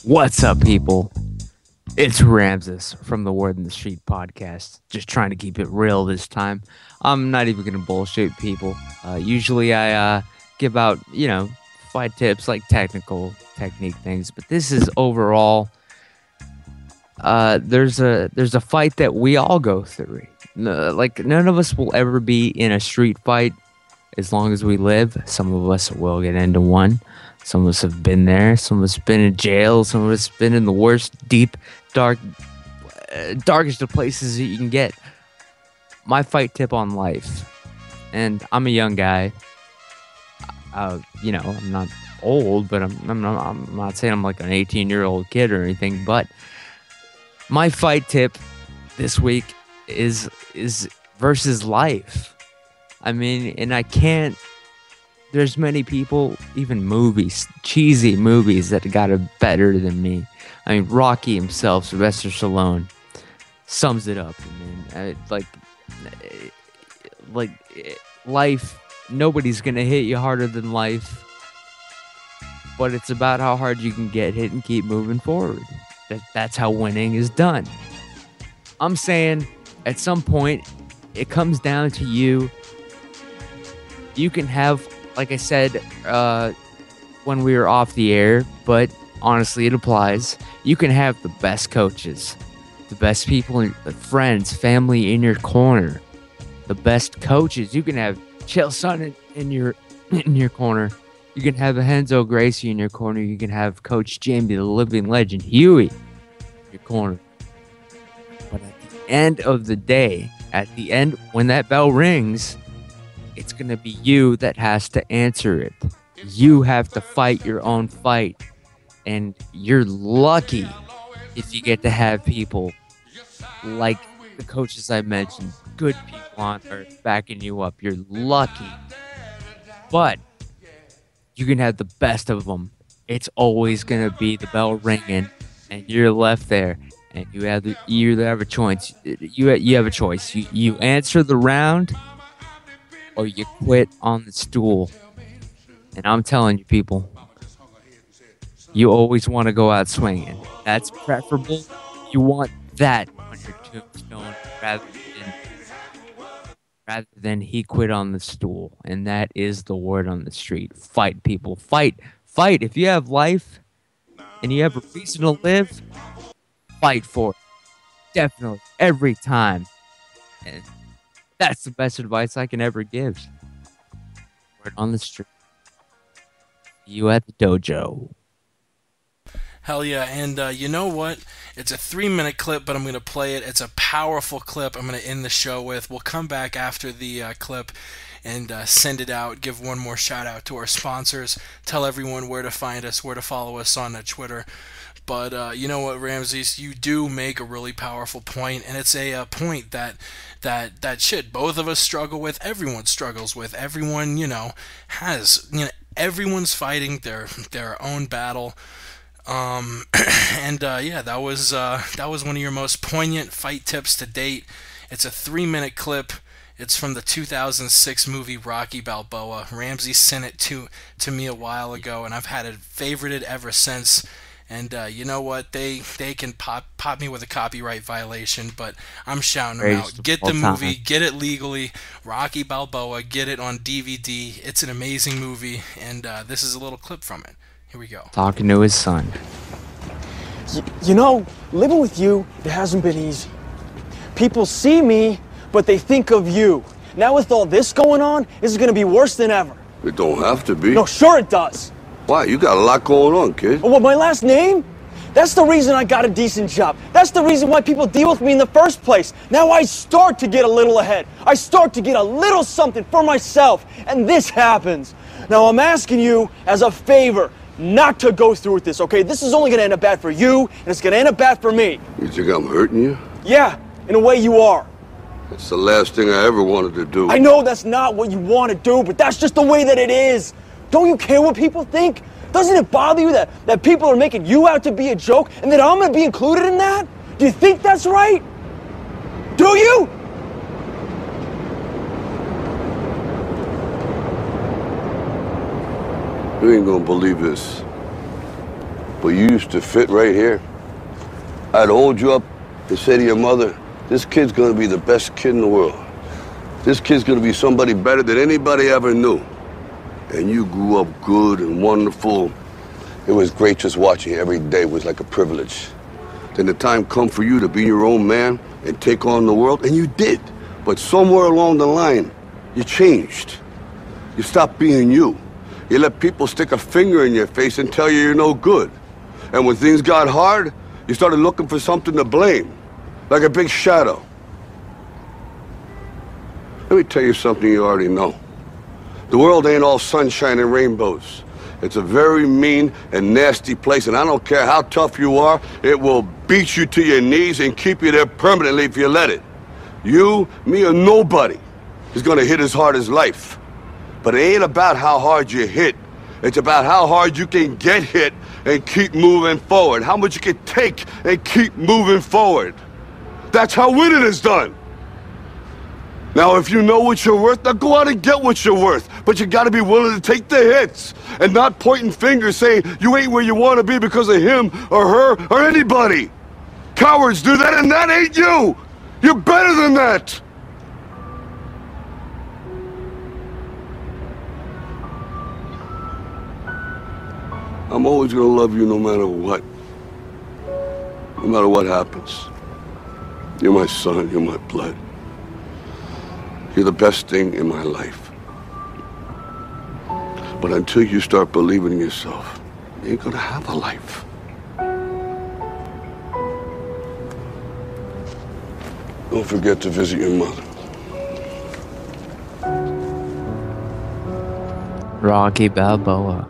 What's up, people? It's Ramses from the Word in the Street podcast. Just trying to keep it real this time. I'm not even going to bullshit people. Usually I give out, fight tips like technical technique things, but this is overall. There's a fight that we all go through. Like none of us will ever be in a street fight as long as we live. Some of us will get into one. Some of us have been there. Some of us have been in jail. Some of us have been in the worst, deep, darkest of places that you can get. My fight tip on life, and I'm a young guy. I'm not old, but I'm not saying I'm like an 18-year-old kid or anything. But my fight tip this week is versus life. I mean, and I can't. There's many people, even movies, cheesy movies that got it better than me. I mean, Rocky himself, Sylvester Stallone, sums it up. I mean, life, nobody's gonna hit you harder than life, but it's about how hard you can get hit and keep moving forward. That's how winning is done. I'm saying, at some point, it comes down to you. You can have, like I said when we were off the air, but honestly it applies. You can have the best coaches, the best people, friends, family in your corner, the best coaches. You can have Chael Sonnen in your corner. You can have Henzo Gracie in your corner. You can have Coach Jamie, the living legend, Huey, in your corner. But at the end of the day, when that bell rings, it's going to be you that has to answer it. You have to fight your own fight. And you're lucky if you get to have people like the coaches I mentioned, good people on earth backing you up. You're lucky. But you can have the best of them. It's always going to be the bell ringing and you're left there. And you either have a choice. You have a choice. You answer the round, or you quit on the stool. And I'm telling you, people, you always want to go out swinging. That's preferable. You want that on your tombstone rather than he quit on the stool. And that is the word on the street. Fight, people. Fight. If you have life and you have a reason to live, fight for it. Definitely. Every time. And that's the best advice I can ever give. Word on the street. You at the dojo. Hell yeah, and you know what? It's a 3-minute clip, but I'm going to play it. It's a powerful clip I'm going to end the show with. We'll come back after the clip and send it out, give one more shout out to our sponsors, tell everyone where to find us, where to follow us on Twitter. But you know what, Ramses, you do make a really powerful point, and it's a point that shit both of us struggle with, everyone struggles with, everyone, has, everyone's fighting their own battle. Yeah, that was one of your most poignant fight tips to date. It's a 3-minute clip. It's from the 2006 movie Rocky Balboa. Ramsey sent it to me a while ago, and I've had it favorited ever since. And you know what? They can pop me with a copyright violation, but I'm shouting them out. Get the movie, get it legally. Rocky Balboa, get it on DVD. It's an amazing movie, and this is a little clip from it. Here we go. Talking to his son. Living with you, it hasn't been easy. People see me, but they think of you. Now with all this going on, this is going to be worse than ever. It don't have to be. No, sure it does. Why? You got a lot going on, kid. What, my last name? That's the reason I got a decent job. That's the reason why people deal with me in the first place. Now I start to get a little ahead. I start to get a little something for myself. And this happens. Now I'm asking you as a favor not to go through with this, okay? This is only going to end up bad for you, and it's going to end up bad for me. You think I'm hurting you? Yeah, in a way you are. That's the last thing I ever wanted to do. I know that's not what you want to do, but that's just the way that it is. Don't you care what people think? Doesn't it bother you that people are making you out to be a joke and that I'm going to be included in that? Do you think that's right? Do you? You ain't gonna believe this. But you used to fit right here. I'd hold you up and say to your mother, this kid's gonna be the best kid in the world. This kid's gonna be somebody better than anybody ever knew. And you grew up good and wonderful. It was great just watching you every day. It was like a privilege. Then the time come for you to be your own man and take on the world, and you did. But somewhere along the line, you changed. You stopped being you. You let people stick a finger in your face and tell you you're no good. And when things got hard, you started looking for something to blame, like a big shadow. Let me tell you something you already know. The world ain't all sunshine and rainbows. It's a very mean and nasty place, and I don't care how tough you are, it will beat you to your knees and keep you there permanently if you let it. You, me, or nobody is gonna hit as hard as life. But it ain't about how hard you hit. It's about how hard you can get hit and keep moving forward. How much you can take and keep moving forward. That's how winning is done. Now, if you know what you're worth, now go out and get what you're worth. But you gotta be willing to take the hits and not pointing fingers saying you ain't where you wanna be because of him or her or anybody. Cowards do that, and that ain't you. You're better than that. I'm always gonna love you no matter what. No matter what happens. You're my son, you're my blood. You're the best thing in my life. But until you start believing in yourself, you ain't gonna have a life. Don't forget to visit your mother. Rocky Balboa.